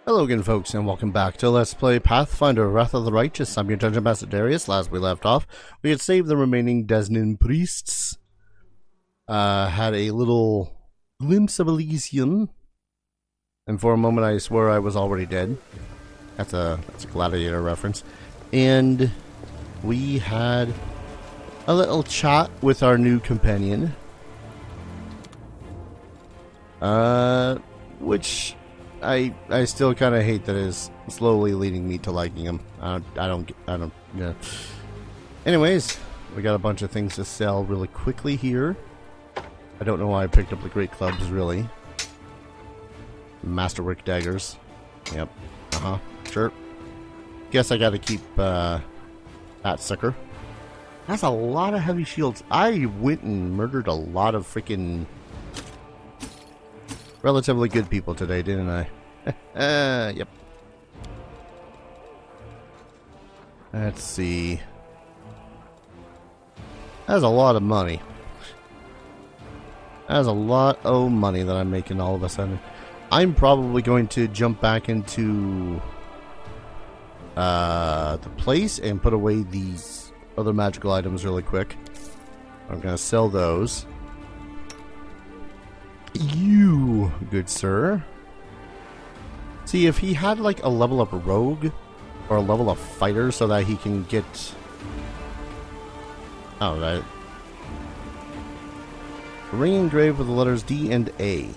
Hello again, folks, and welcome back to Let's Play Pathfinder, Wrath of the Righteous. I'm your Dungeon Master Darius. Last we left off, we had saved the remaining Desnin priests. Had a little glimpse of Elysium, and for a moment I swore I was already dead. That's a Gladiator reference. And we had a little chat with our new companion. Which I still kind of hate that is slowly leading me to liking him. Yeah. Anyways, we got a bunch of things to sell really quickly here. I don't know why I picked up the great clubs, really. Masterwork daggers. Yep. Sure. Guess I gotta keep, that sucker. That's a lot of heavy shields. I went and murdered a lot of freaking relatively good people today, didn't I? Yep. Let's see. That's a lot of money. That's a lot of money that I'm making all of a sudden. I'm probably going to jump back into the place and put away these other magical items really quick. I'm going to sell those. You, good sir. See, if he had like a level up rogue or a level up fighter so that he can get... Oh, right. A ring engraved with the letters D and A.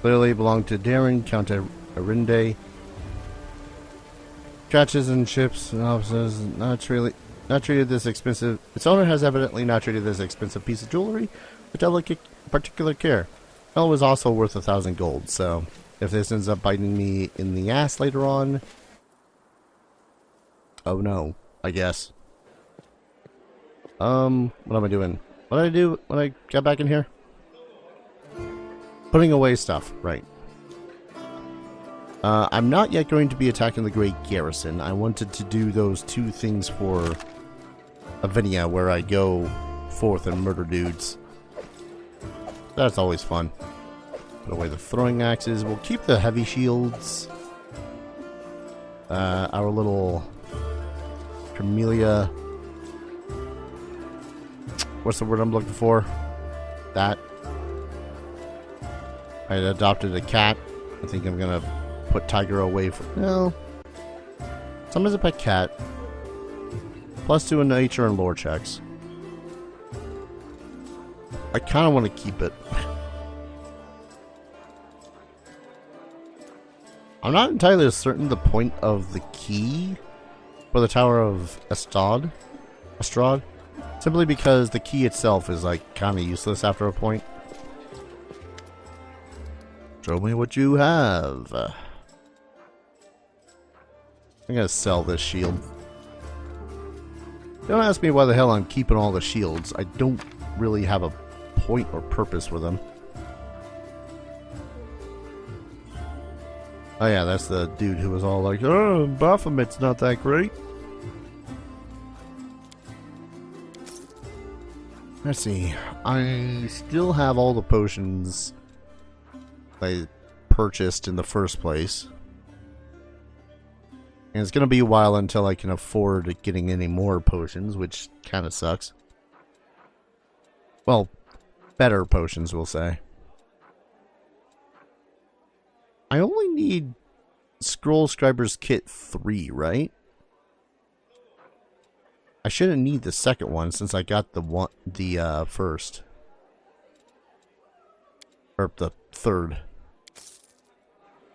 Clearly belonged to Darren, Count Arinde. Catches and ships and officers not treated this expensive... Its owner has evidently not treated this expensive piece of jewelry with particular care. Well, it was also worth 1,000 gold, so if this ends up biting me in the ass later on, oh no, I guess. What am I doing? What did I do when I got back in here? Putting away stuff, right. I'm not yet going to be attacking the Great Garrison. I wanted to do those two things for Avinia, where I go forth and murder dudes. That's always fun. Put away the throwing axes. We'll keep the heavy shields. Our little Camellia. What's the word I'm looking for? That. I adopted a cat. I think I'm gonna put Tiger away from... No. Someone's a pet cat. +2 in nature and lore checks. I kind of want to keep it. I'm not entirely certain the point of the key for the Tower of Estrad, simply because the key itself is like kind of useless after a point. Show me what you have. I'm gonna sell this shield. Don't ask me why the hell I'm keeping all the shields. I don't really have a point or purpose for them. Oh yeah, that's the dude who was all like, oh, Baphomet's not that great. Let's see. I still have all the potions I purchased in the first place. And it's going to be a while until I can afford getting any more potions, which kind of sucks. Well, better potions, we'll say. I only need Scroll Scriber's Kit 3, right? I shouldn't need the second one since I got the first. Or the third.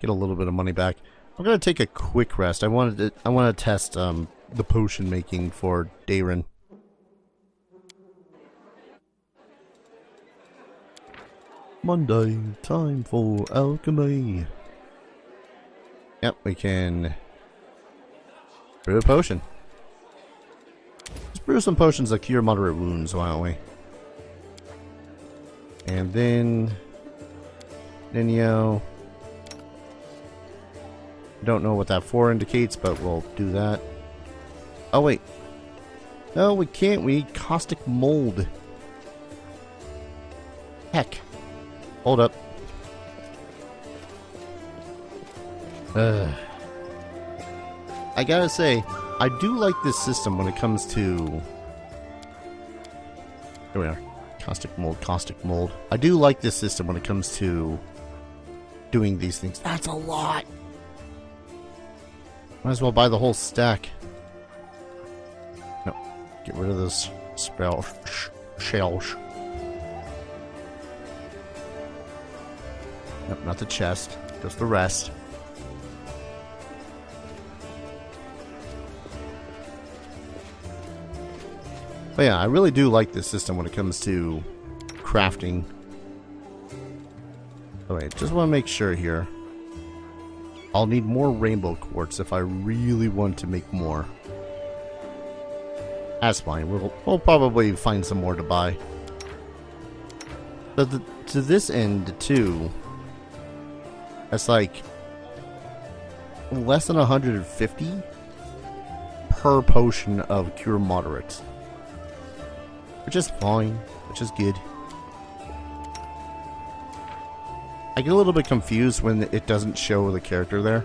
Get a little bit of money back. I'm gonna take a quick rest. I want to test the potion making for Darren. Monday, time for alchemy. Yep, we can brew a potion. Let's brew some potions that cure moderate wounds, why don't we? And then Nino. Don't know what that 4 indicates, but we'll do that. Oh wait. No, we can't. We need caustic mold. Heck. Hold up. I gotta say, I do like this system when it comes to... Here we are. Caustic mold, caustic mold. I do like this system when it comes to doing these things. That's a lot! Might as well buy the whole stack. No. Get rid of those shells. Nope, not the chest. Just the rest. But yeah, I really do like this system when it comes to crafting. Oh wait, just want to make sure here. I'll need more rainbow quartz if I really want to make more. That's fine. We'll probably find some more to buy. But to this end too, it's like less than 150 per potion of Cure Moderate. Which is fine, which is good. I get a little bit confused when it doesn't show the character there.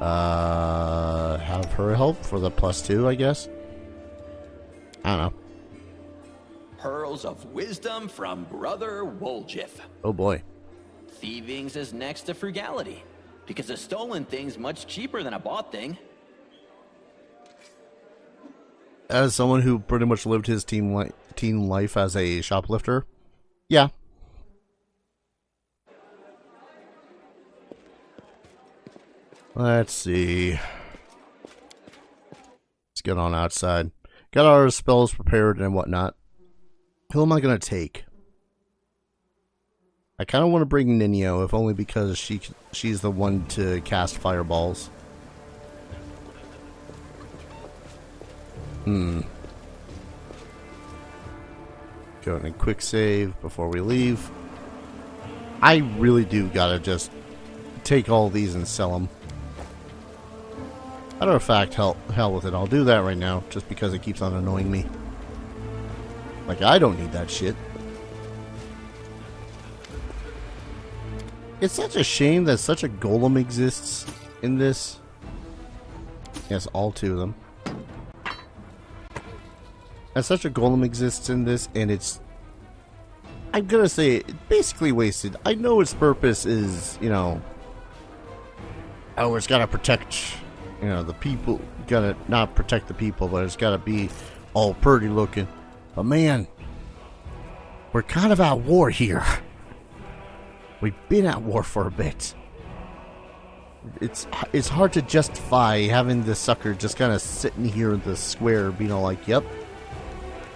Have her help for the +2, I guess. I don't know. Pearls of wisdom from Brother Woljif. Oh boy. Thievings is next to frugality, because a stolen thing's much cheaper than a bought thing. As someone who pretty much lived his teen life as a shoplifter, yeah. Let's see. Let's get on outside. Got our spells prepared and whatnot. Who am I going to take? I kind of want to bring Ninyo, if only because she's the one to cast fireballs. Go in a quick save before we leave. I really do gotta just take all these and sell them. Matter of fact, hell with it. I'll do that right now, just because it keeps on annoying me. Like, I don't need that shit. It's such a shame that such a golem exists in this. Yes, all two of them. And such a golem exists in this, and it's... I'm gonna say it basically wasted. I know its purpose is, you know... Oh, it's gotta protect, you know, the people. Gotta not protect the people, but it's gotta be all pretty looking. But man, we're kind of at war here. We've been at war for a bit. It's hard to justify having this sucker just kind of sitting here in the square, being all like, yep.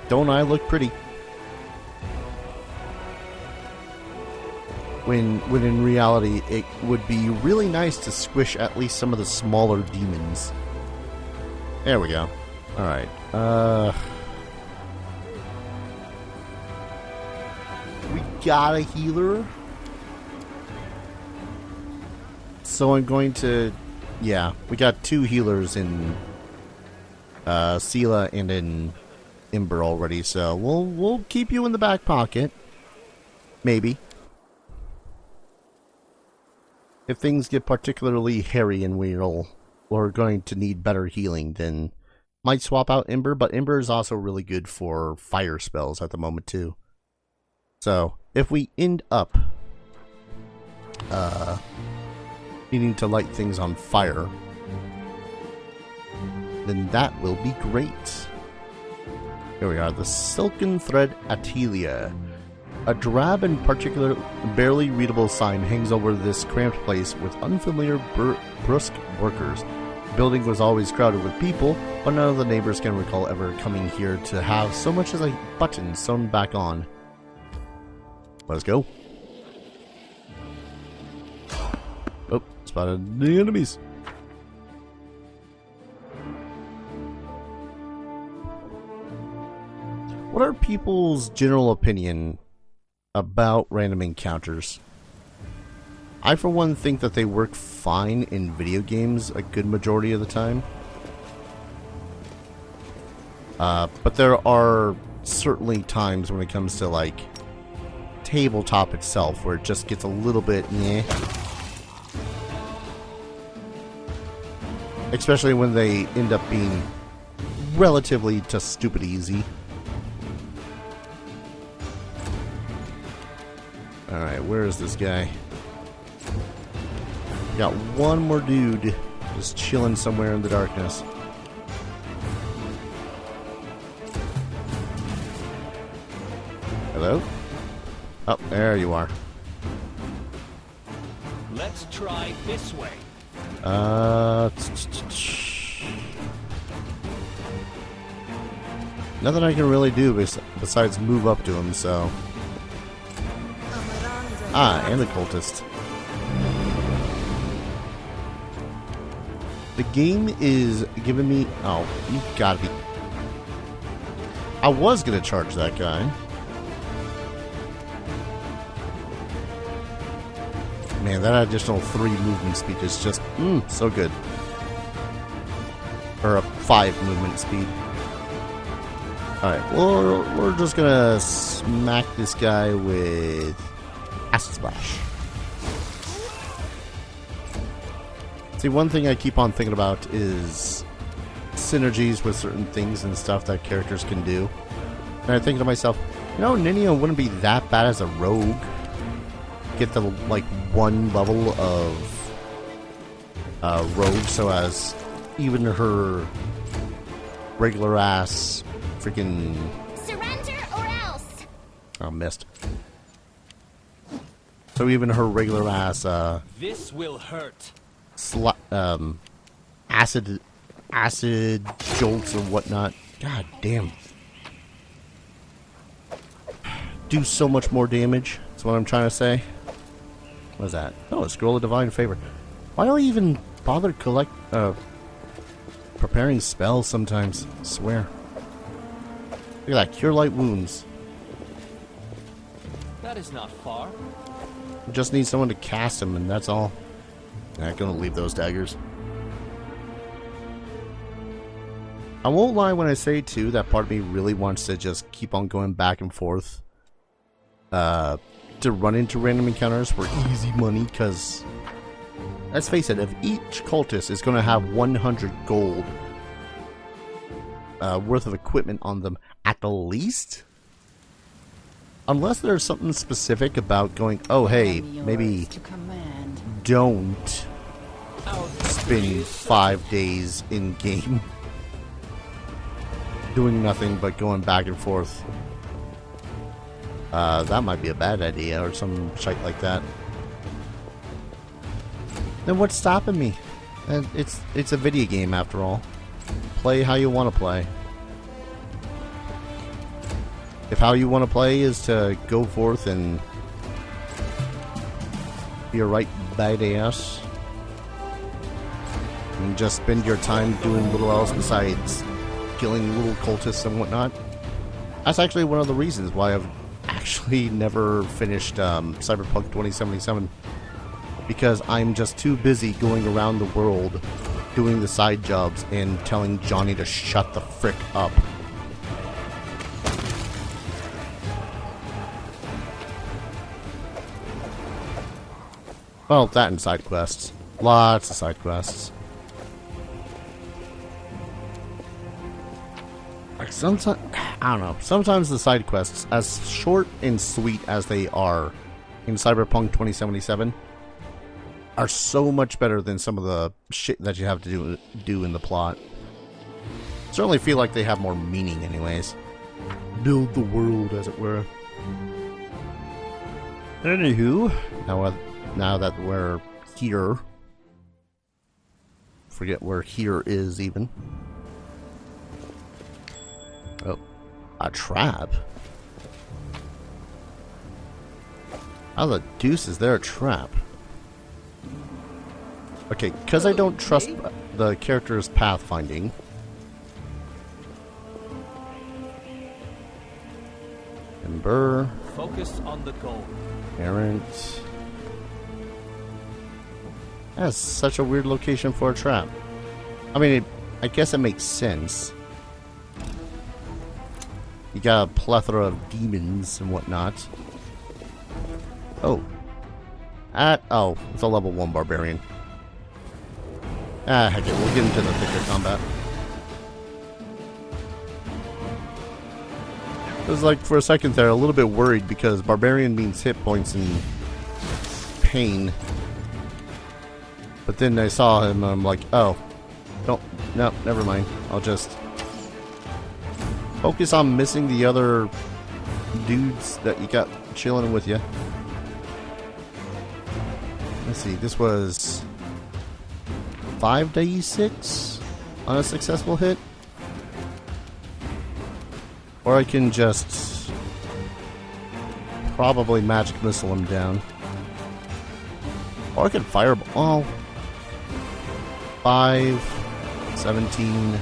Don't I look pretty? When in reality, it would be really nice to squish at least some of the smaller demons. There we go. Alright. We got a healer. So I'm going to... Yeah, we got 2 healers in Sela and in Ember already, so we'll keep you in the back pocket. Maybe. If things get particularly hairy and we're going to need better healing, then might swap out Ember, but Ember is also really good for fire spells at the moment too. So, if we end up needing to light things on fire, then that will be great. Here we are, the Silken Thread Atelia. A drab and particular, barely readable sign hangs over this cramped place with unfamiliar, brusque workers. The building was always crowded with people, but none of the neighbors can recall ever coming here to have so much as a button sewn back on. Let's go. Oh, spotted the enemies. What are people's general opinion about random encounters? I, for one, think that they work fine in video games a good majority of the time. But there are certainly times when it comes to, like, tabletop itself, where it just gets a little bit meh. Especially when they end up being relatively just stupid easy. Alright, where is this guy? Got one more dude just chilling somewhere in the darkness. Hello? Oh, there you are. Let's try this way. Nothing I can really do besides move up to him, so... Ah, and the cultist. The game is giving me... Oh, you gotta be... I was gonna charge that guy. Man, that additional 3 movement speed is just... so good. Or a 5 movement speed. Alright, we're just gonna smack this guy with Acid Splash. See, one thing I keep on thinking about is synergies with certain things and stuff that characters can do. And I think to myself, you know, Ninja wouldn't be that bad as a rogue. Get the, like, 1 level of rogue so as even her regular ass freaking... Surrender or else! Oh, missed. So even her regular ass, This will hurt. acid jolts or whatnot. God damn. Do so much more damage. That's what I'm trying to say. What is that? Oh, a scroll of divine favor. Why do I even bother preparing spells sometimes? I swear. Look at that, cure light wounds. That is not far. Just need someone to cast them, and that's all. Not gonna leave those daggers. I won't lie when I say too that part of me really wants to just keep on going back and forth. To run into random encounters for easy money, because let's face it, if each cultist is going to have 100 gold worth of equipment on them at the least, unless there's something specific about going, oh hey, maybe don't spend 5 days in game doing nothing but going back and forth. That might be a bad idea, or some shite like that. Then what's stopping me? It's a video game after all. Play how you want to play. If how you want to play is to go forth and be a right badass and just spend your time doing little else besides killing little cultists and whatnot, that's actually one of the reasons why I've actually never finished Cyberpunk 2077, because I'm just too busy going around the world doing the side jobs and telling Johnny to shut the frick up. Well, that and side quests. Lots of side quests. Like sometimes, I don't know, sometimes the side quests, as short and sweet as they are in Cyberpunk 2077, are so much better than some of the shit that you have to do in the plot. Certainly feel like they have more meaning anyways. Build the world, as it were. Anywho, now that we're here, forget where here is even. Oh, a trap? How the deuce is there a trap? Okay, because I don't trust the character's pathfinding. Ember. Focus on the goal. Errant. That's such a weird location for a trap. I mean, I guess it makes sense. You got a plethora of demons and whatnot. Oh. Oh, it's a level 1 barbarian. Ah, heck it, we'll get into the thicker combat. It was like, for a second there, a little bit worried because barbarian means hit points and pain. But then I saw him and I'm like, oh. No, never mind. I'll just focus on missing the other dudes that you got chilling with you. Let's see, this was 5d6 on a successful hit. Or I can just probably magic missile him down. Or I can fireball. Oh. 5, 17,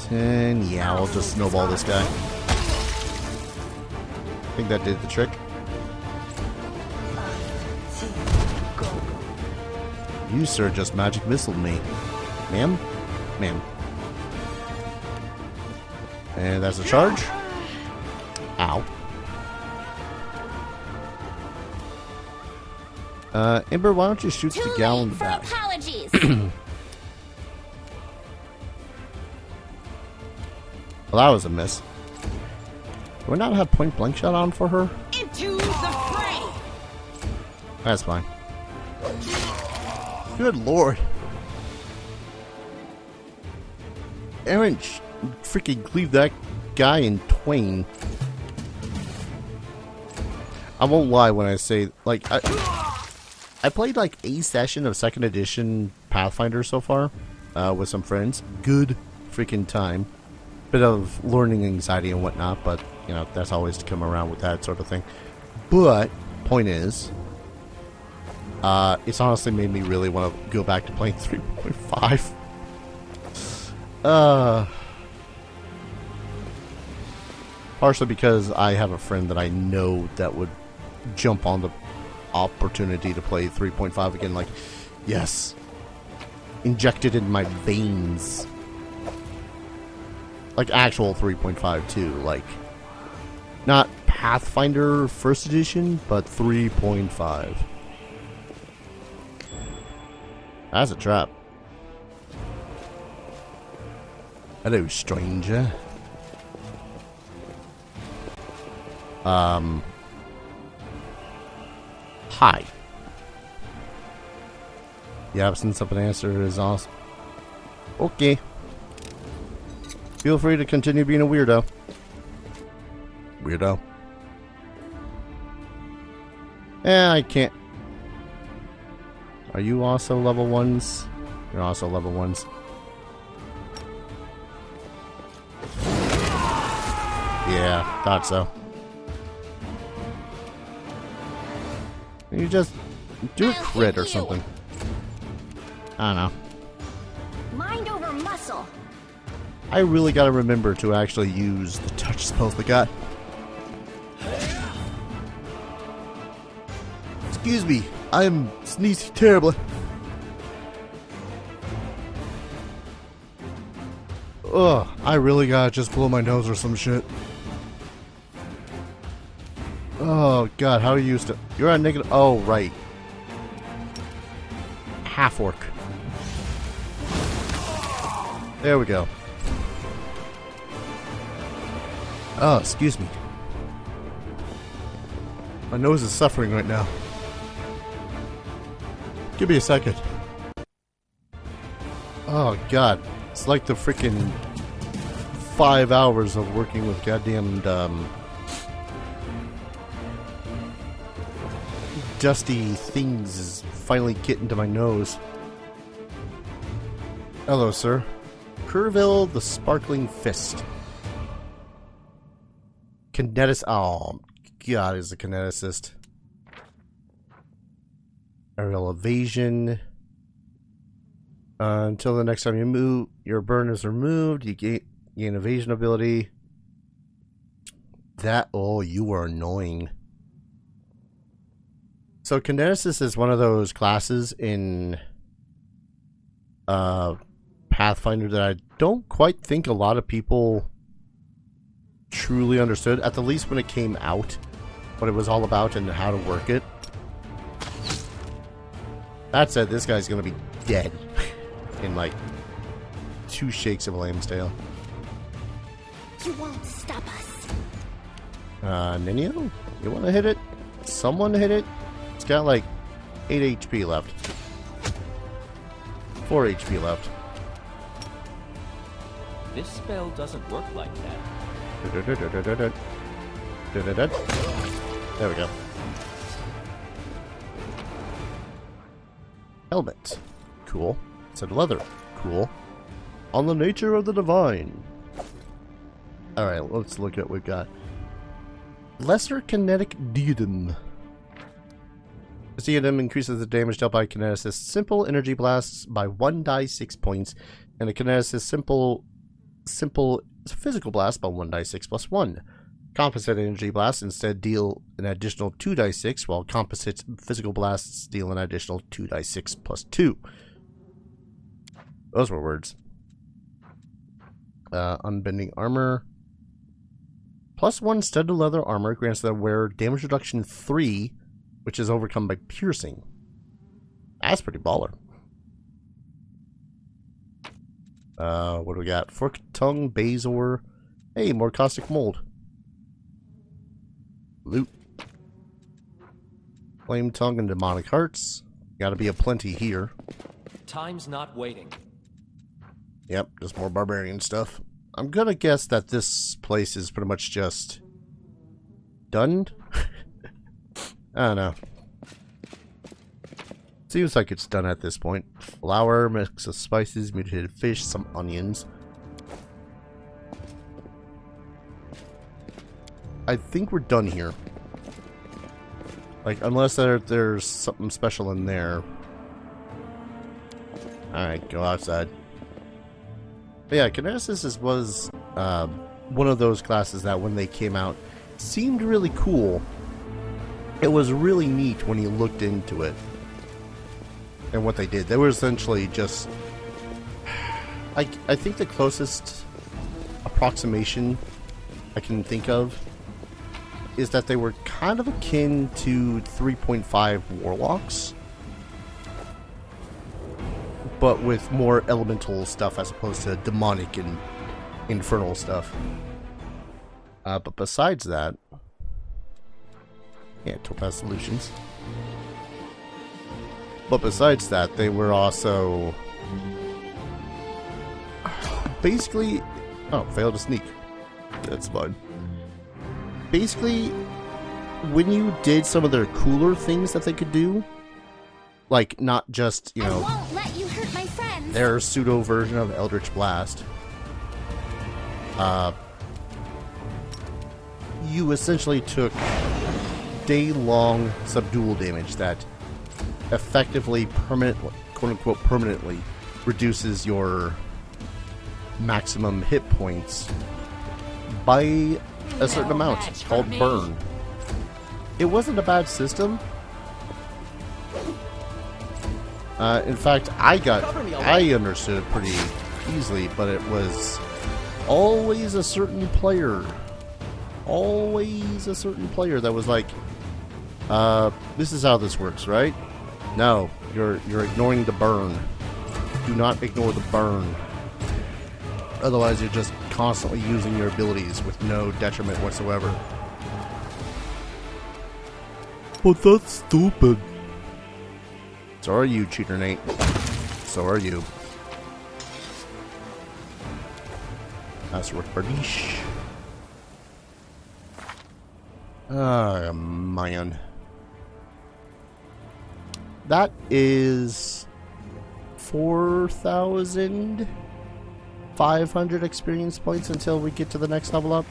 10. Yeah, I'll just snowball this guy. I think that did the trick. You, sir, just magic missiled me. Ma'am? Ma'am. And that's a charge. Ow. Ember, why don't you shoot the gal in the back? Apologies. Well, that was a miss. Do I not have point blank shot on for her? Into the fray. That's fine. Good lord. Aaron freaking cleaved that guy in twain. I won't lie when I say, like, I played like a session of 2nd edition Pathfinder so far with some friends. Good freaking time. Bit of learning anxiety and whatnot, but, you know, that's always to come around with that sort of thing. But, point is, it's honestly made me really want to go back to playing 3.5. Partially because I have a friend that I know that would jump on the opportunity to play 3.5 again, like, yes. Injected in my veins. Like actual 3.5 too, like, not Pathfinder 1st edition, but 3.5. That's a trap. Hello, stranger. Hi. The absence of an answer is awesome. Okay. Feel free to continue being a weirdo. Weirdo. I can't. Are you also level 1s? You're also level 1s. Yeah, thought so. You just do a crit or something. I don't know. Mind over muscle. I really gotta remember to actually use the touch spells they got. Excuse me, I'm sneezing terribly. Ugh, I really gotta just blow my nose or some shit. Oh god, how are you used to? You're on negative. Oh, right. Half orc. There we go. Oh, excuse me. My nose is suffering right now. Give me a second. Oh god. It's like the freaking 5 hours of working with goddamn dusty things is finally getting to my nose. Hello, sir. Curville the Sparkling Fist. Kinetic. Oh, God, is a kineticist. Aerial evasion. Until the next time you move, your burn is removed. You gain evasion ability. That. Oh, you are annoying. So, kineticist is one of those classes in Pathfinder that I don't quite think a lot of people truly understood, at the least when it came out. what it was all about and how to work it. That said, this guy's gonna be dead in like 2 shakes of a lamb's tail. You won't stop us. Ninio? You wanna hit it? Someone hit it? It's got like 8 HP left. 4 HP left. This spell doesn't work like that. There we go. Helmet. Cool. Said leather. Cool. On the nature of the divine. Alright, let's look at what we've got. Lesser kinetic diadem. This diadem increases the damage dealt by kineticist simple energy blasts by 1 die 6 points, and a kineticist simple physical blast by 1 die 6 plus 1. Composite energy blasts instead deal an additional 2 die 6, while composite physical blasts deal an additional 2 die 6 plus 2. Those were words. Unbending armor. Plus 1 studded leather armor grants the wearer damage reduction 3, which is overcome by piercing. That's pretty baller. What do we got? Forked tongue, Bazor. Hey, more caustic mold. Loot. Flame tongue and demonic hearts. Gotta be a plenty here. Time's not waiting. Yep, just more barbarian stuff. I'm gonna guess that this place is pretty much just done. I don't know. Seems like it's done at this point. Flour, mix of spices, mutated fish, some onions. I think we're done here. Like, unless there's something special in there. Alright, go outside. But yeah, Kineticist was one of those classes that when they came out seemed really cool. It was really neat when you looked into it. And what they did. They were essentially just... I think the closest approximation I can think of is that they were kind of akin to 3.5 Warlocks, but with more elemental stuff as opposed to demonic and infernal stuff. But besides that... Yeah, Topaz Solutions. But besides that, they were also... basically... Oh, failed to sneak. That's fine. Basically, when you did some of their cooler things that they could do, like not just, you know, I won't let you hurt my friends. their pseudo version of Eldritch Blast, you essentially took day-long subdual damage that effectively permanently, quote-unquote permanently, reduces your maximum hit points by a certain amount. It's called burn. It wasn't a bad system. In fact, I understood it pretty easily, but it was always a certain player. Always a certain player that was like, this is how this works, right? No, you're ignoring the burn. Do not ignore the burn. Otherwise, you're just constantly using your abilities with no detriment whatsoever. But that's stupid. So are you, Cheater Nate. So are you. That's Rick Bardiche. Ah, man. That is 4,500 experience points until we get to the next level up.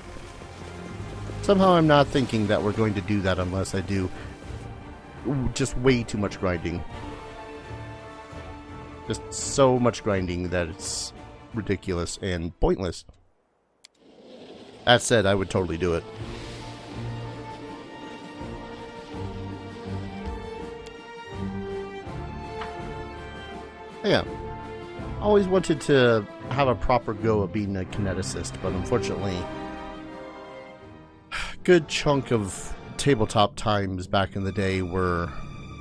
Somehow I'm not thinking that we're going to do that unless I do just way too much grinding. Just so much grinding that it's ridiculous and pointless. That said, I would totally do it. Yeah. Always wanted to have a proper go of being a kineticist, but unfortunately, a good chunk of tabletop times back in the day were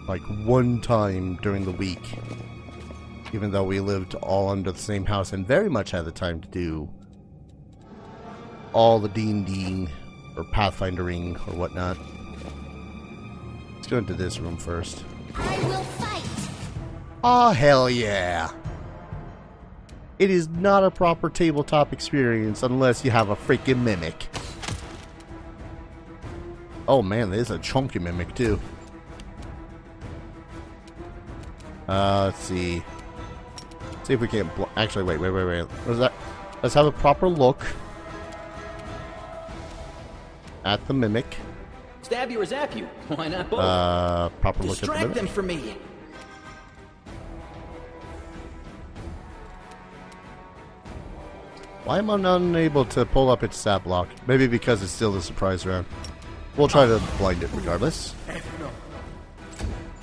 like one time during the week, even though we lived all under the same house and very much had the time to do all the D&D or Pathfindering or whatnot. Let's go into this room first. I will fight. Oh, hell yeah. It is not a proper tabletop experience unless you have a freaking mimic. Oh man, there's a chunky mimic too. Let's see. See if we can... Actually, wait. What is that? Let's have a proper look at the mimic. Stab you or zap you? Why not both? Proper look at the Distract mimic. them from me. Why am I unable to pull up its stat block? Maybe because it's still the surprise round. We'll try to blind it regardless.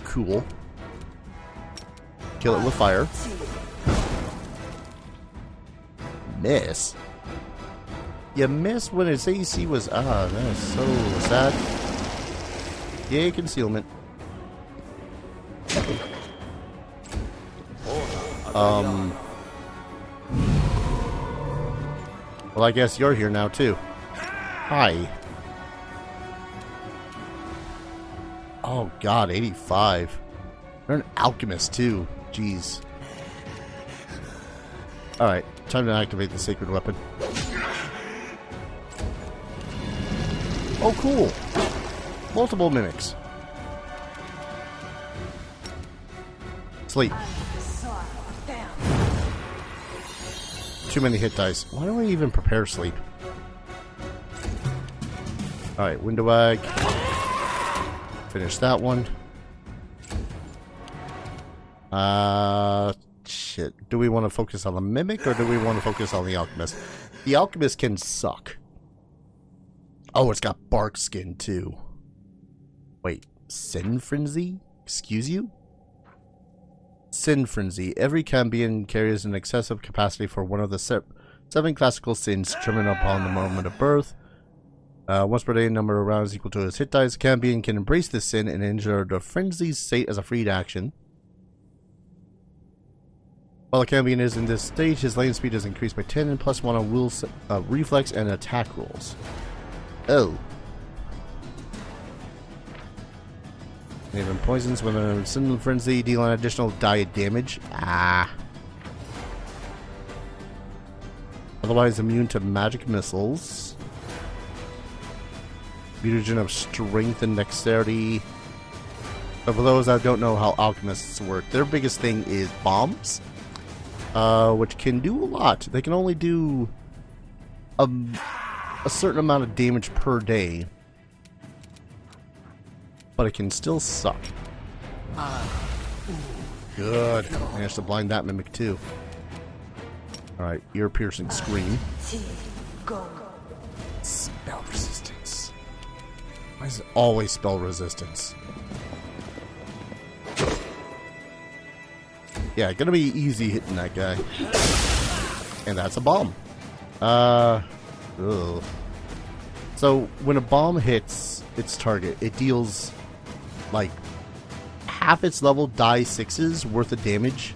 Cool. Kill it with fire. Miss. You miss when its AC was... Ah, that is so sad. Yay, concealment. Well, I guess you're here now, too. Hi. Oh, God, 85. You're an alchemist, too. Jeez. Alright, time to activate the sacred weapon. Oh, cool. Multiple mimics. Sleep. Too many hit dice. Why do I even prepare sleep? Alright, window egg. Finish that one. Shit. Do we want to focus on the mimic or do we want to focus on the alchemist? The alchemist can suck. Oh, it's got bark skin too. Wait, Sin Frenzy? Excuse you? Sin Frenzy. Every Cambion carries an excessive capacity for one of the 7 classical sins determined upon the moment of birth. Once per day, number of rounds equal to his hit dice. Cambion can embrace this sin and enter the frenzy's state as a freed action. While the Cambion is in this stage, his lane speed is increased by 10 and +1 on will, reflex and attack rolls. Oh. Even poisons when a Sin Frenzy deal an additional die damage. Ah. Otherwise immune to magic missiles. Mutagen of strength and dexterity. But for those that don't know how alchemists work, their biggest thing is bombs. Which can do a lot. They can only do a certain amount of damage per day. But it can still suck. Good. Managed to blind that mimic too. Alright, ear-piercing scream. Spell resistance. Why is it always spell resistance? Yeah, gonna be easy hitting that guy. And that's a bomb. Ugh. So, when a bomb hits its target, it deals like half its level die 6s worth of damage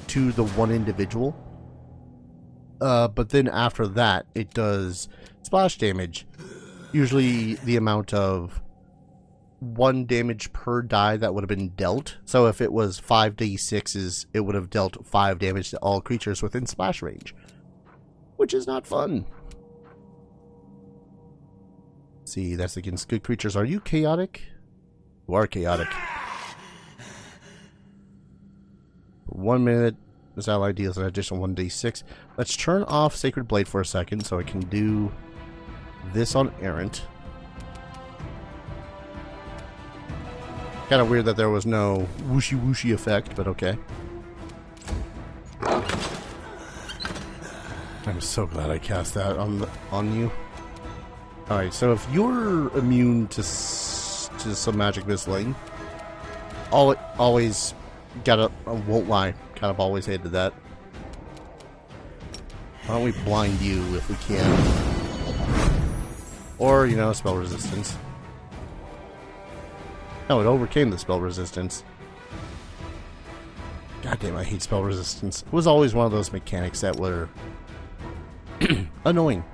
to the one individual. But then after that, it does splash damage. Usually the amount of 1 damage per die that would have been dealt. So if it was 5d6s, it would have dealt 5 damage to all creatures within splash range. Which is not fun. Let's see, that's against good creatures. Are you chaotic? You are chaotic. 1 minute, this ally deals an additional 1d6. Let's turn off Sacred Blade for a second so I can do this on Errant. Kind of weird that there was no whooshy whooshy effect, but okay. I'm so glad I cast that on you. Alright, so if you're immune to some magic missiling, always gotta, I won't lie, kind of always hated that. Why don't we blind you if we can? Or, you know, spell resistance. No, it overcame the spell resistance. God damn, I hate spell resistance. It was always one of those mechanics that were annoying.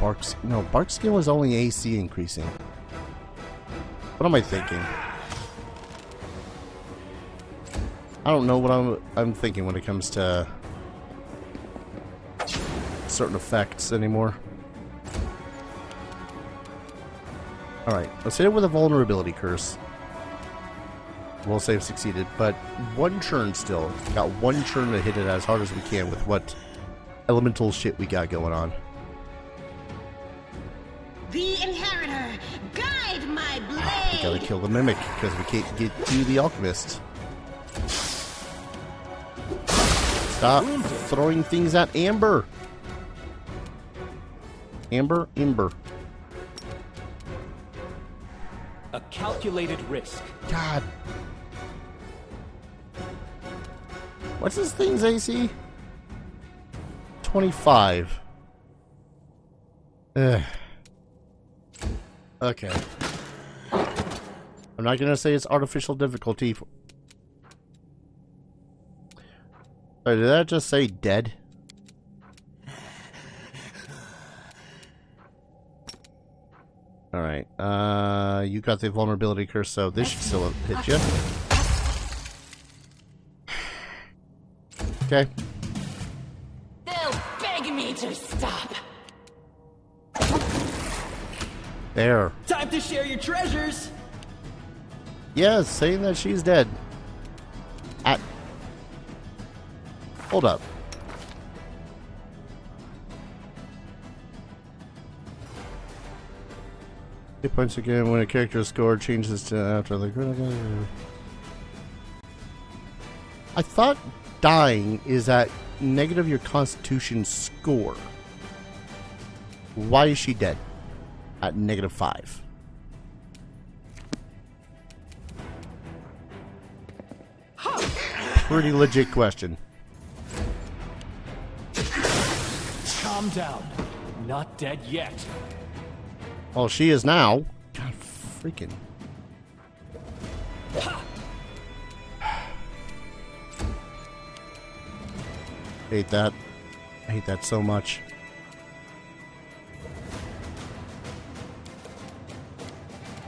Bark skin was only AC increasing. What am I thinking? I don't know what I'm thinking when it comes to certain effects anymore. Alright, let's hit it with a vulnerability curse. We'll save succeeded, but one churn still. Got one churn to hit it as hard as we can with what elemental shit we got going on. The Inheritor, guide my blade! We gotta kill the Mimic, because we can't get to the Alchemist. Stop throwing things at Amber! Amber, Ember. A calculated risk. God. What's this thing's AC? 25. Ugh. Okay. I'm not gonna say it's artificial difficulty. Sorry, did that just say dead? Alright, you got the vulnerability curse, so this should still hit you. Okay. They'll beg me to stop. There. Time to share your treasures! Yes, saying that she's dead. Hold up. Hit points again when a character is scored changes to after the critical. I thought dying is at negative your constitution score. Why is she dead? At -5. Pretty legit question. Calm down. Not dead yet. Well, she is now. God freaking. Hate that. I hate that so much.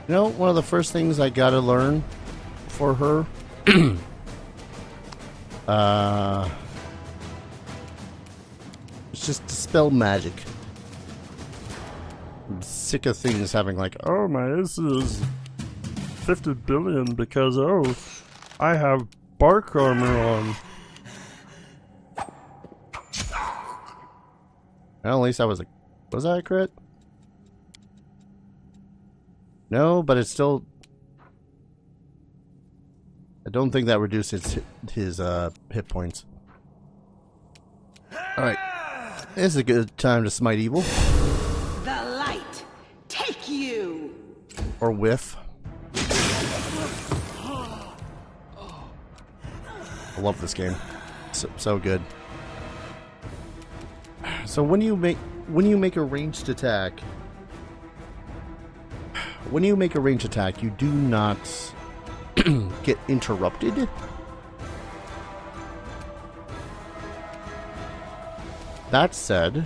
You know, one of the first things I gotta learn for her it's just dispel magic. I'm sick of things having like, oh, my AC is 50 billion because, oh, I have bark armor on. Well, at least I was a... Was that a crit? No, but it's still... I don't think that reduces his hit points. Alright. This is a good time to smite evil. The light, take you! Or whiff. I love this game. So good. So when you make a ranged attack, you do not get interrupted. That said,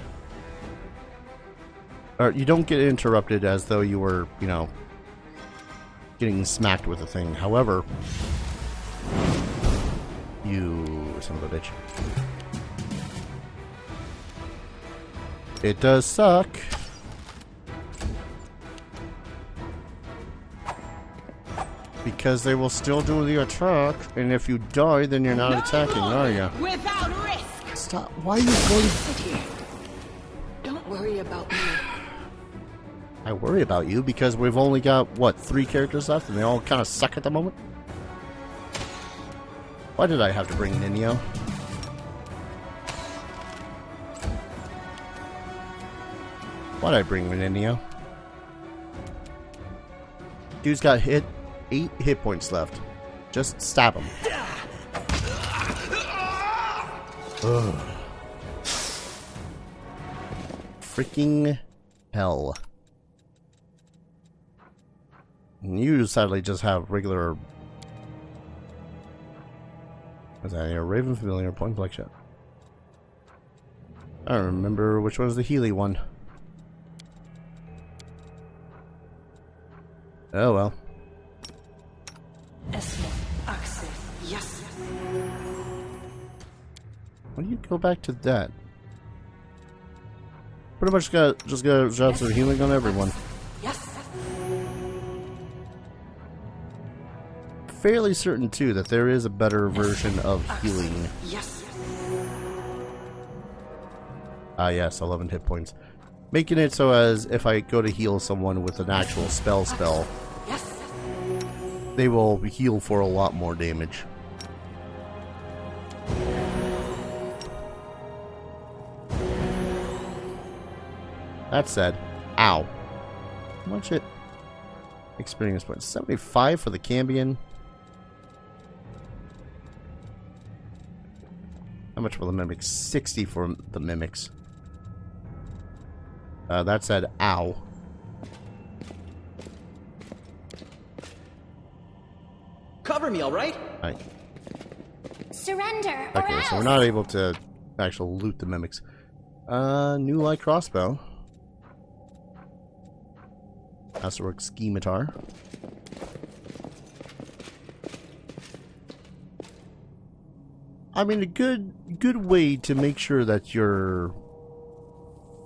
or you don't get interrupted as though you were, you know, getting smacked with a thing. However, you son of a bitch. It does suck. Because they will still do the attack, and if you die, then you're not attacking, are you? Without risk! Stop. Why are you going? Sit here. Don't worry about me. I worry about you because we've only got, what, 3 characters left, and they all kind of suck at the moment? Why did I have to bring Ninio? Why'd I bring Ninio? Dude's got 8 hit points left. Just stab him. Ugh. Freaking hell. And you sadly just have regular. What's that here? Raven Familiar, point blank shot. I don't remember which one's the Healy one. Oh well. Yes. Why do you go back to that? Pretty much just got shots of healing on everyone. Yes. Fairly certain too that there is a better version of healing. Yes. Ah yes, 11 hit points. Making it so as if I go to heal someone with an actual spell, Yes. they will heal for a lot more damage. That said, ow. How much it? Experience points. 75 for the Cambion. How much for the Mimics? 60 for the Mimics. That said, ow. Cover me, all right? Right. Surrender or Okay, else. so we're not able to actually loot the Mimics. New light crossbow. Masterwork Scimitar. I mean, a good way to make sure that your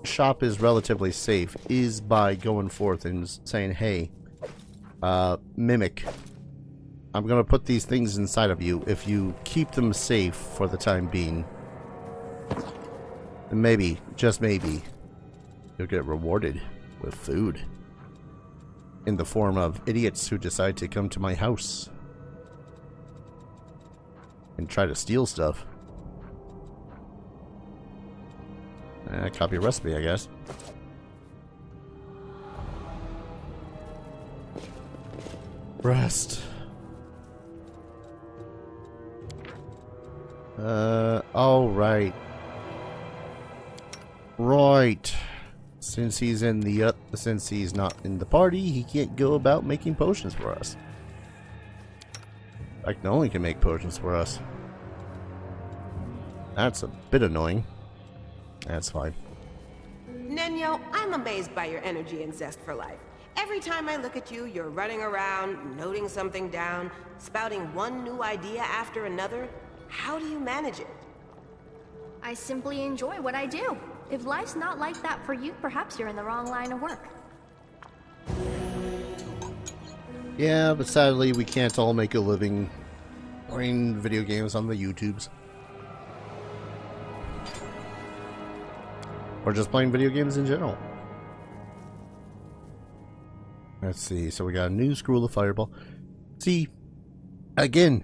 shop is relatively safe is by going forth and saying, hey, Mimic, I'm gonna put these things inside of you. If you keep them safe for the time being, then maybe, just maybe, you'll get rewarded with food. In the form of idiots who decide to come to my house and try to steal stuff. Copy a recipe, I guess. Rest. Oh, right. Right. Since he's in the since he's not in the party, he can't go about making potions for us. In fact, no one can make potions for us. That's a bit annoying. That's fine. Nenyo, I'm amazed by your energy and zest for life. Every time I look at you, you're running around, noting something down, spouting one new idea after another. How do you manage it? I simply enjoy what I do. If life's not like that for you, perhaps you're in the wrong line of work. Yeah, but sadly we can't all make a living playing video games on the YouTubes. Or just playing video games in general. Let's see, so we got a new Scroll of Fireball. See, again,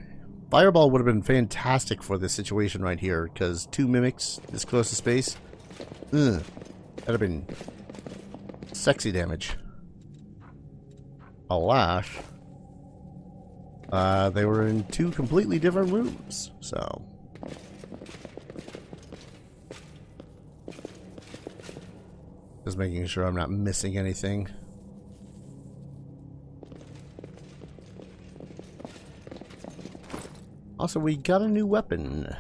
Fireball would have been fantastic for this situation right here, because 2 Mimics this close to space. That'd have been sexy damage. Alas, they were in 2 completely different rooms, so. Just making sure I'm not missing anything. Also, we got a new weapon.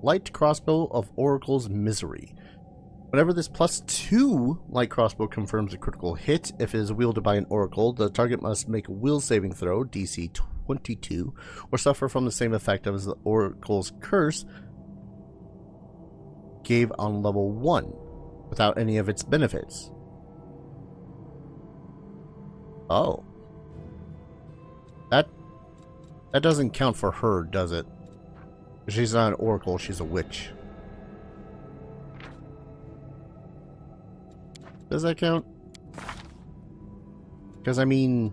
Light Crossbow of Oracle's Misery. Whenever this +2 light crossbow confirms a critical hit, if it is wielded by an oracle, the target must make a will saving throw, DC 22, or suffer from the same effect as the oracle's curse gave on level 1, without any of its benefits. Oh. That doesn't count for her, does it? She's not an oracle, she's a witch. Does that count? Because I mean...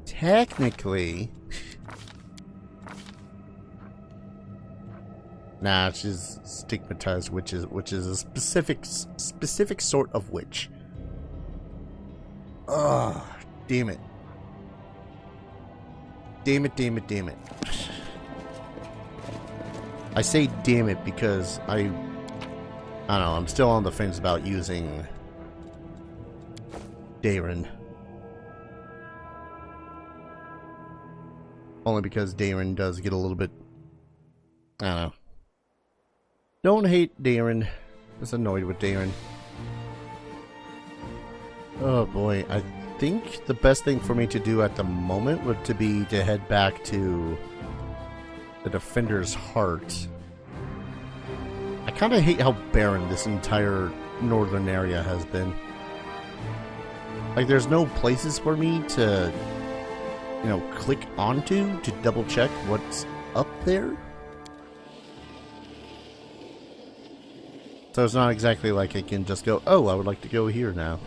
technically... Nah, she's stigmatized witches, which is a specific sort of witch. Ugh, damn it. Damn it. I say damn it because I don't know, I'm still on the fence about using Darren. Only because Darren does get a little bit, I don't know. Don't hate Darren. Just annoyed with Darren. Oh boy, I think the best thing for me to do at the moment would be to head back to the Defender's Heart. I kind of hate how barren this entire northern area has been. Like, there's no places for me to, you know, click onto to double check what's up there. So it's not exactly like I can just go, oh, I would like to go here now.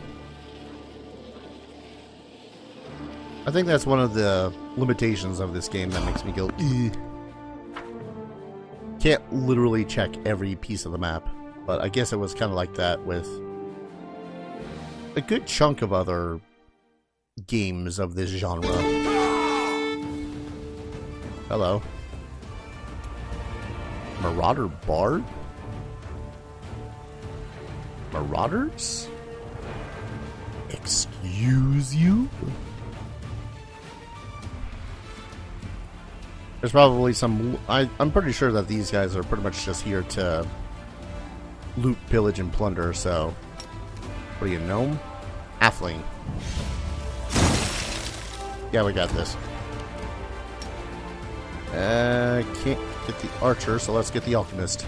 I think that's one of the limitations of this game that makes me go, eh. Can't literally check every piece of the map, but I guess it was kind of like that with a good chunk of other games of this genre. Hello. Marauder Bard? Marauders? Excuse you? There's probably some... I'm pretty sure that these guys are pretty much just here to loot, pillage, and plunder, so... What are you, gnome? Halfling. Yeah, we got this. Can't get the archer, so let's get the alchemist.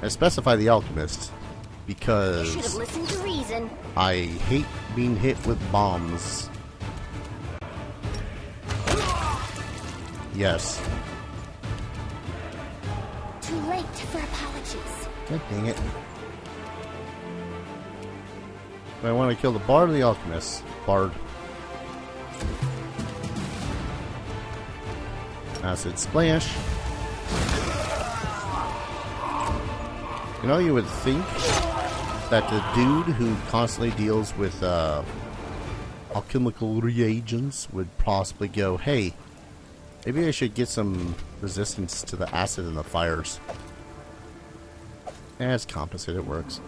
I specify the alchemist because... You should have listened to reason. I hate being hit with bombs. Yes. Too late for apologies. God dang it. Do I want to kill the bard or the alchemist? Bard. Acid splash. You know, you would think that the dude who constantly deals with alchemical reagents would possibly go, hey, maybe I should get some resistance to the acid and the fires. It's composite, it works.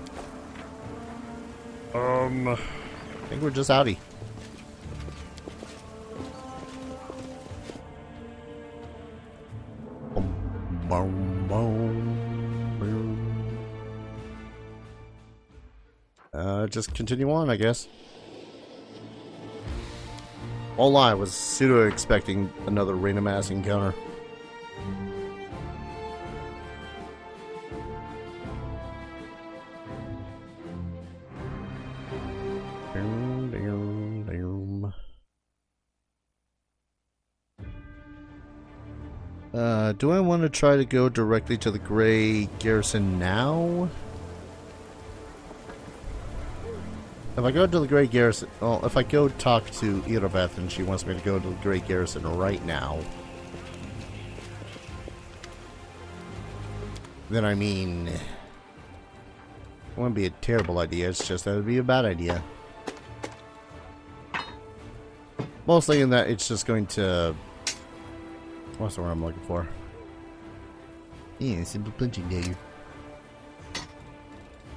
I think we're just outie. Boom, boom, boom. Just continue on, I guess. Won't lie, I was pseudo expecting another Rain of Mass encounter. Do I want to try to go directly to the Grey Garrison now? If I go to the Grey Garrison... Well, if I go talk to Irabeth and she wants me to go to the Grey Garrison right now... Then I mean... It wouldn't be a terrible idea, it's just that it would be a bad idea. Mostly in that it's just going to... What's the word I'm looking for? Yeah, simple punching dagger.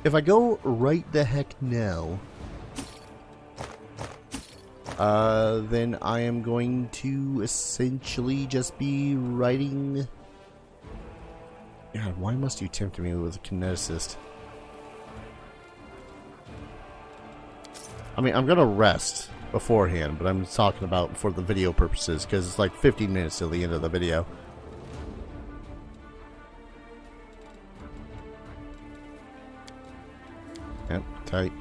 If I go right the heck now... then I am going to essentially just be writing... God, why must you tempt me with a kineticist? I mean, I'm gonna rest beforehand, but I'm talking about for the video purposes, because it's like 15 minutes till the end of the video. Yep, tight.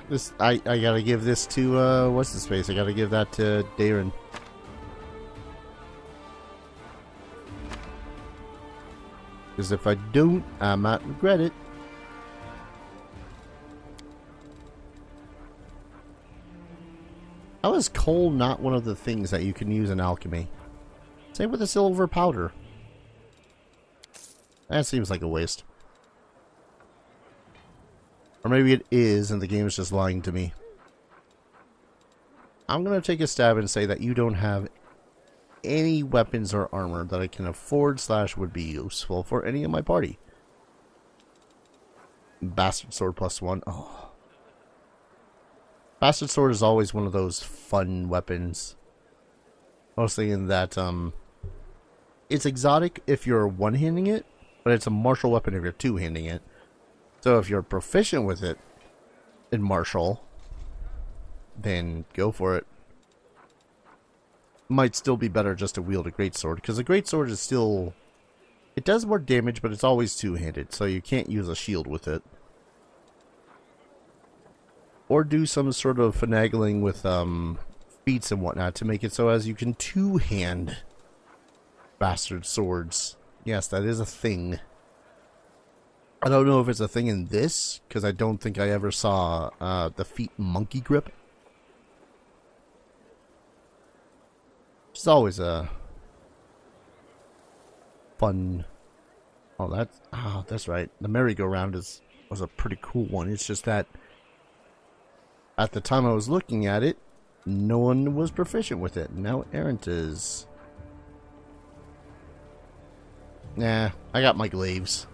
This, I gotta give this to, what's the space? I gotta give that to Darren. Because if I don't, I might regret it. How is coal not one of the things that you can use in alchemy? Same with the silver powder. That seems like a waste. Or maybe it is and the game is just lying to me. I'm going to take a stab and say that you don't have any weapons or armor that I can afford / would be useful for any of my party. Bastard sword +1. Oh. Bastard sword is always one of those fun weapons. Mostly in that, it's exotic if you're one-handing it, but it's a martial weapon if you're two-handing it. So if you're proficient with it in martial, then go for it. Might still be better just to wield a greatsword, because a greatsword is still... It does more damage, but it's always two-handed, so you can't use a shield with it. Or do some sort of finagling with feats and whatnot to make it so as you can two-hand bastard swords. Yes, that is a thing. I don't know if it's a thing in this, because I don't think I ever saw the feat monkey grip. It's always a fun... Oh, that's right. The merry-go-round was a pretty cool one. It's just that at the time I was looking at it, no one was proficient with it. Now Errant is. Nah, I got my glaives.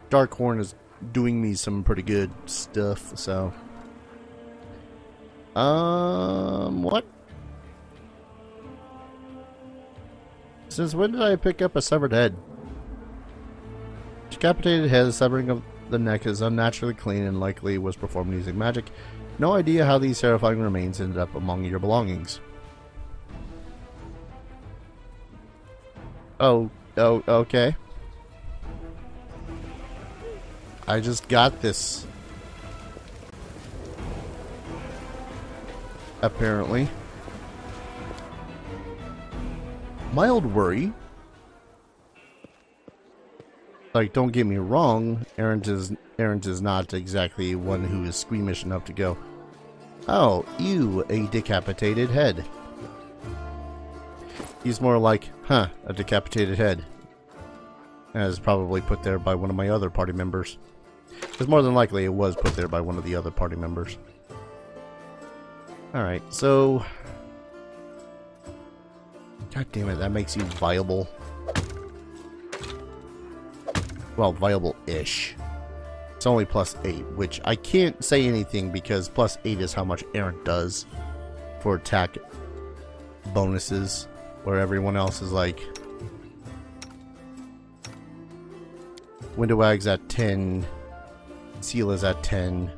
Darkhorn is doing me some pretty good stuff, so... What? Since when did I pick up a severed head? Decapitated head, severing of the neck is unnaturally clean and likely was performed using magic. No idea how these terrifying remains ended up among your belongings. Oh, okay. I just got this. Apparently. Mild worry. Like, don't get me wrong, Errant is not exactly one who is squeamish enough to go, oh, ew, a decapitated head. He's more like, huh, a decapitated head. As probably put there by one of my other party members. Because more than likely it was put there by one of the other party members. Alright, so... God damn it, that makes you viable. Well, viable-ish. It's only +8, which I can't say anything because +8 is how much Errant does for attack bonuses, where everyone else is like... Windowag's at 10, Seal is at 10.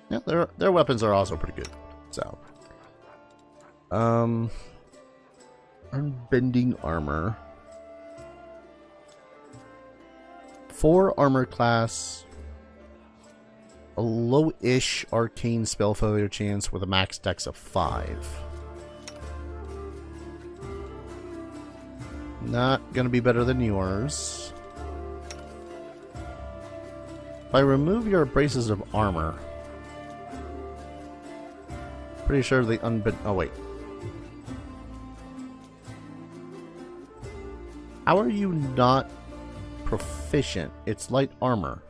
Yeah, their weapons are also pretty good, so... Unbending armor. 4 armor class, a low-ish arcane spell failure chance with a max dex of 5. Not gonna be better than yours. If I remove your braces of armor, pretty sure the unbend. Oh wait. How are you not proficient? It's light armor.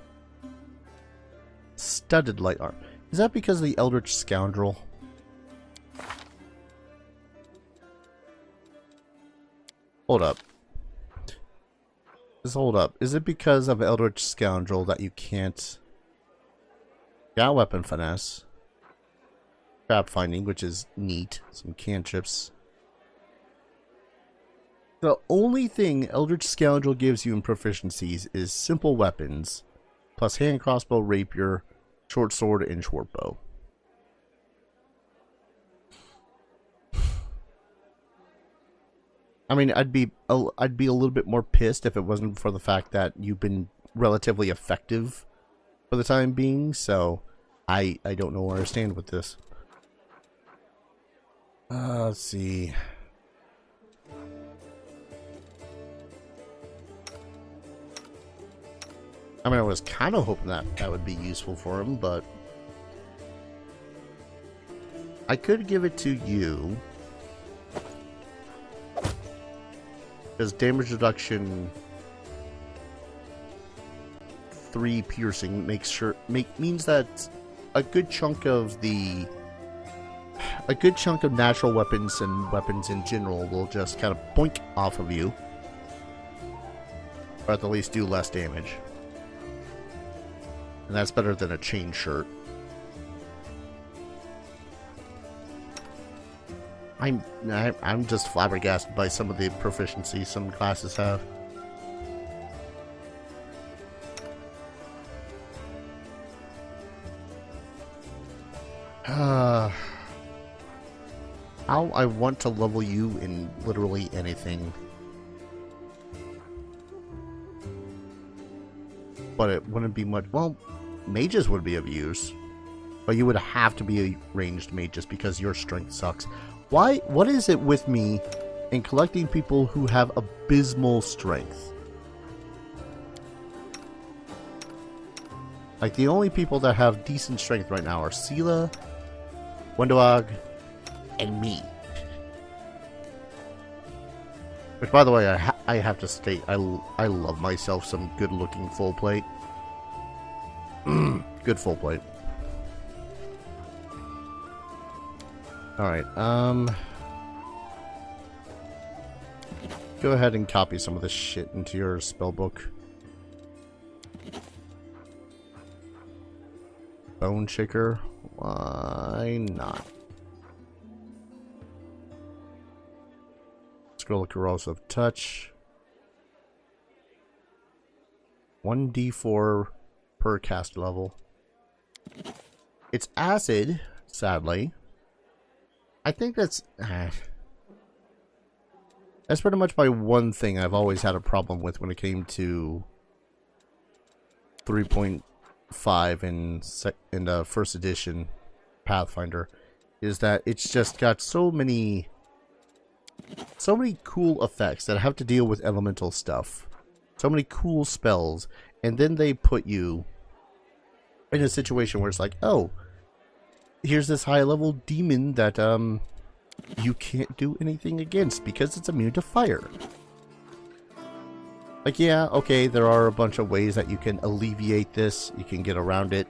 Studded light armor. Is that because of the Eldritch Scoundrel? Hold up. Just hold up. Is it because of Eldritch Scoundrel that you can't... Got weapon finesse. Trap finding, which is neat. Some cantrips. The only thing Eldritch Scoundrel gives you in proficiencies is simple weapons, plus hand crossbow, rapier, short sword, and short bow. I mean, I'd be a little bit more pissed if it wasn't for the fact that you've been relatively effective for the time being. So, I don't know where I stand with this. Let's see. I mean, I was kind of hoping that that would be useful for him, but I could give it to you. Because damage reduction 3 piercing means that a good chunk of natural weapons and weapons in general will just kind of boink off of you, or at the least do less damage. And that's better than a chain shirt. I'm just flabbergasted by some of the proficiency some classes have. How I want to level you in literally anything. But it wouldn't be much. Well, mages would be of use. But you would have to be a ranged mage just because your strength sucks. Why? What is it with me in collecting people who have abysmal strength? Like, the only people that have decent strength right now are Sela, Wendowag, and me. Which, by the way, I have to state, I love myself some good-looking full plate. Good full plate. Alright, go ahead and copy some of this shit into your spellbook. Bone Shaker? Why not? Scroll of Corrosive Touch. 1d4 per cast level. It's acid, sadly. I think that's pretty much my one thing I've always had a problem with when it came to 3.5 in the first edition Pathfinder, is that it's just got so many cool effects that have to deal with elemental stuff, so many cool spells, and then they put you in a situation where it's like, oh, here's this high-level demon that you can't do anything against because it's immune to fire. Like, yeah, okay, there are a bunch of ways that you can alleviate this, you can get around it,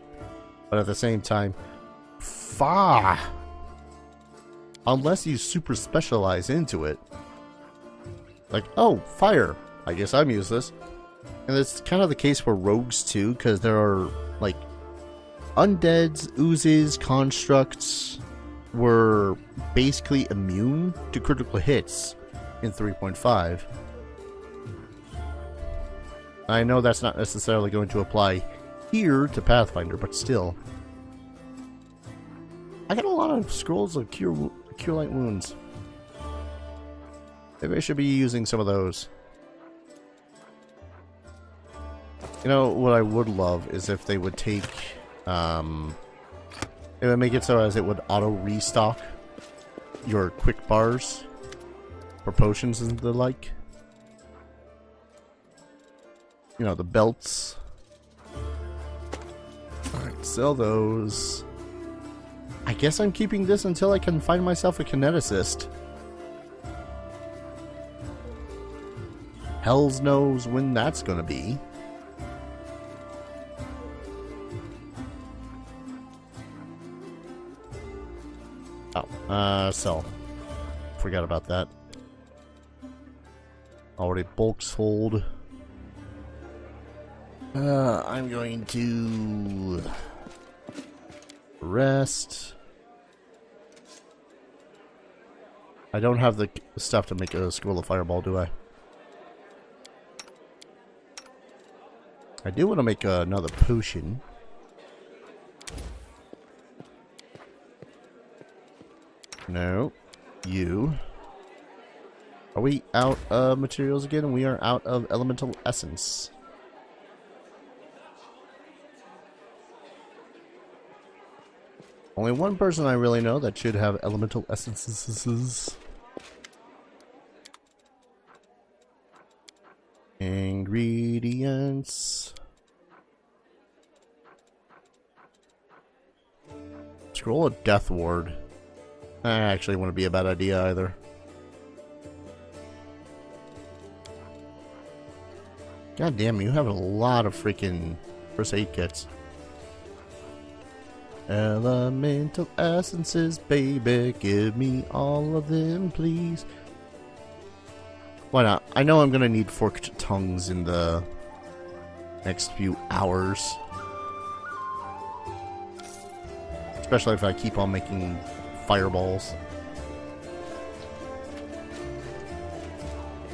but at the same time, unless you super specialize into it, like, oh, fire, I guess I'm useless. And it's kind of the case for rogues too, because there are, like, undeads, oozes, constructs were basically immune to critical hits in 3.5. I know that's not necessarily going to apply here to Pathfinder, but still. I got a lot of scrolls of cure light wounds. Maybe I should be using some of those. You know, what I would love is if they would take... it would make it so as it would auto restock your quick bars for potions and the like. You know, the belts. Alright, sell those. I guess I'm keeping this until I can find myself a kineticist. Hells knows when that's gonna be. Oh, sell. Forgot about that. Already bulk sold. I'm going to rest. I don't have the stuff to make a Scroll of Fireball, do I? I do want to make another potion. No. You. Are we out of materials again? We are out of elemental essence. Only one person I really know that should have elemental essences. Ingredients. Scroll of Death Ward. I actually wouldn't be a bad idea either. God damn, you have a lot of freaking first aid kits. Elemental essences, baby, give me all of them, please. Why not? I know I'm gonna need forked tongues in the next few hours. Especially if I keep on making fireballs.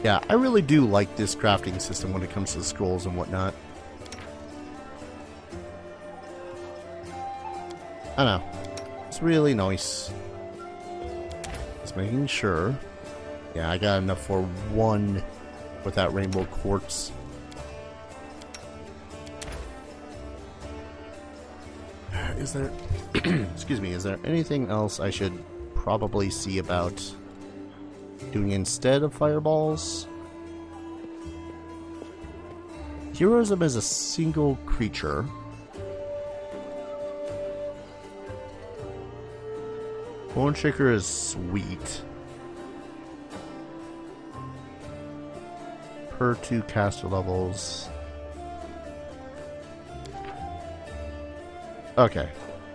Yeah, I really do like this crafting system when it comes to the scrolls and whatnot. I know. It's really nice. Just making sure. Yeah, I got enough for one with that rainbow quartz. Is there... excuse me, is there anything else I should probably see about doing instead of fireballs? Heroism is a single creature. Bone Shaker is sweet. Per 2 caster levels. Okay.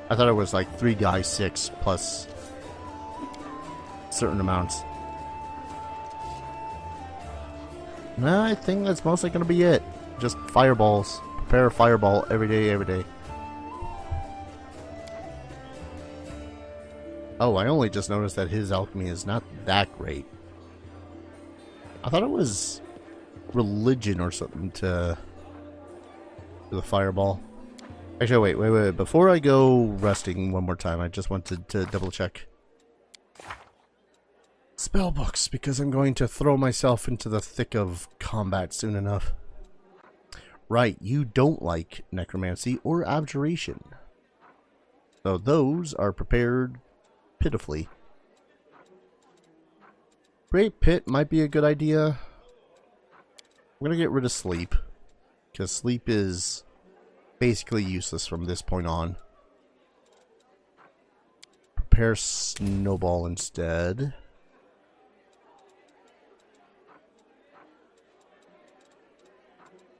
I thought it was like 3 guys 6 plus certain amounts. No, I think that's mostly going to be it. Just fireballs. Prepare a fireball every day, every day. Oh, I only just noticed that his alchemy is not that great. I thought it was religion or something to the fireball. Actually, wait. Before I go resting one more time, I just wanted to double check spell books, because I'm going to throw myself into the thick of combat soon enough. Right, you don't like necromancy or abjuration. So those are prepared pitifully. Great Pit might be a good idea. I'm gonna get rid of sleep, because sleep is basically useless from this point on. Prepare snowball instead.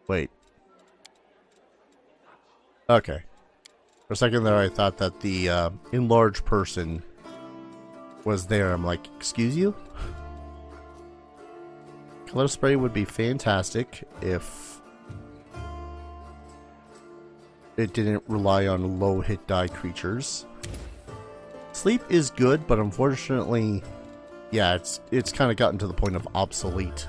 Wait. Okay. For a second there I thought that the enlarged person was there. I'm like, excuse you? Color spray would be fantastic if it didn't rely on low hit die creatures. Sleep is good, but unfortunately, yeah, it's kind of gotten to the point of obsolete.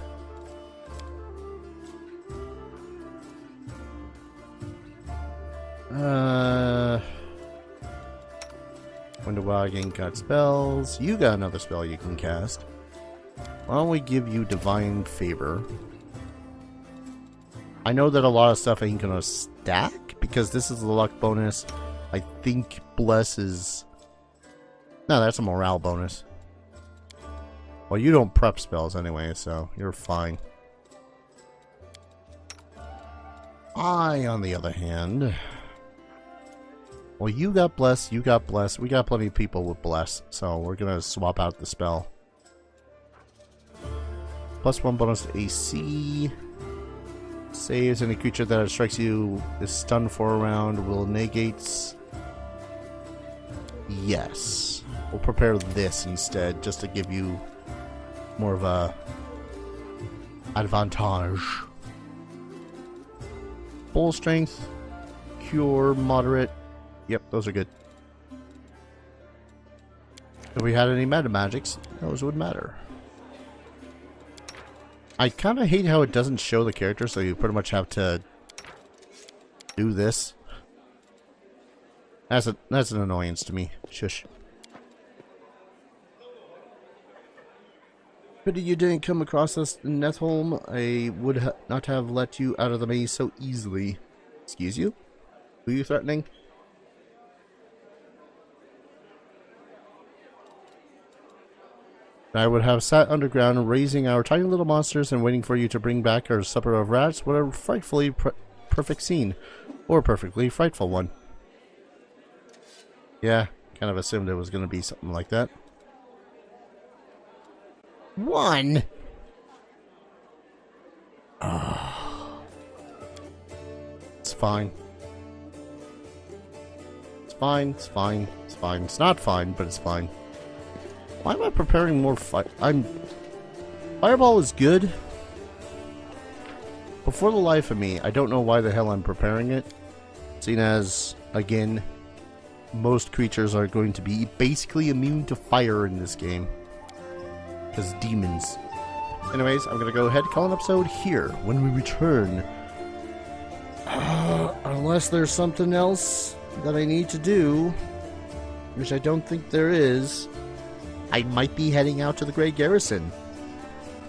Wonder why I ain't got spells. You got another spell you can cast. Why don't we give you Divine Favor? I know that a lot of stuff ain't gonna stack, because this is the luck bonus. I think Bless is... No, that's a morale bonus. Well, you don't prep spells anyway, so you're fine. I, on the other hand... Well, you got Bless, you got Bless. We got plenty of people with Bless, so we're gonna swap out the spell. +1 bonus to AC. Saves any creature that strikes you is stunned for a round. Will negates. Yes. We'll prepare this instead, just to give you more of a advantage. Full strength, cure, moderate. Yep, those are good. If we had any meta magics, those would matter. I kind of hate how it doesn't show the character, so you pretty much have to do this. That's an annoyance to me. Shush. Pity you didn't come across us in Netholm. I would not have let you out of the maze so easily. Excuse you? Who are you threatening? I would have sat underground, raising our tiny little monsters and waiting for you to bring back our supper of rats. What a frightfully perfect scene. Or perfectly frightful one. Yeah, kind of assumed it was going to be something like that. One! It's fine. It's fine, it's fine, it's fine. It's not fine, but it's fine. Why am I preparing more Fireball is good. But for the life of me, I don't know why the hell I'm preparing it. Seeing as, again, most creatures are going to be basically immune to fire in this game. Because demons. Anyways, I'm going to go ahead and call an episode here when we return. Unless there's something else that I need to do, which I don't think there is, I might be heading out to the Great Garrison.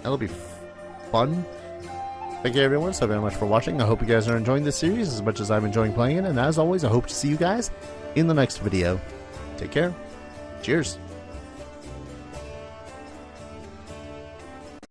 That'll be fun. Thank you everyone so very much for watching. I hope you guys are enjoying this series as much as I'm enjoying playing it, and as always, I hope to see you guys in the next video. Take care. Cheers.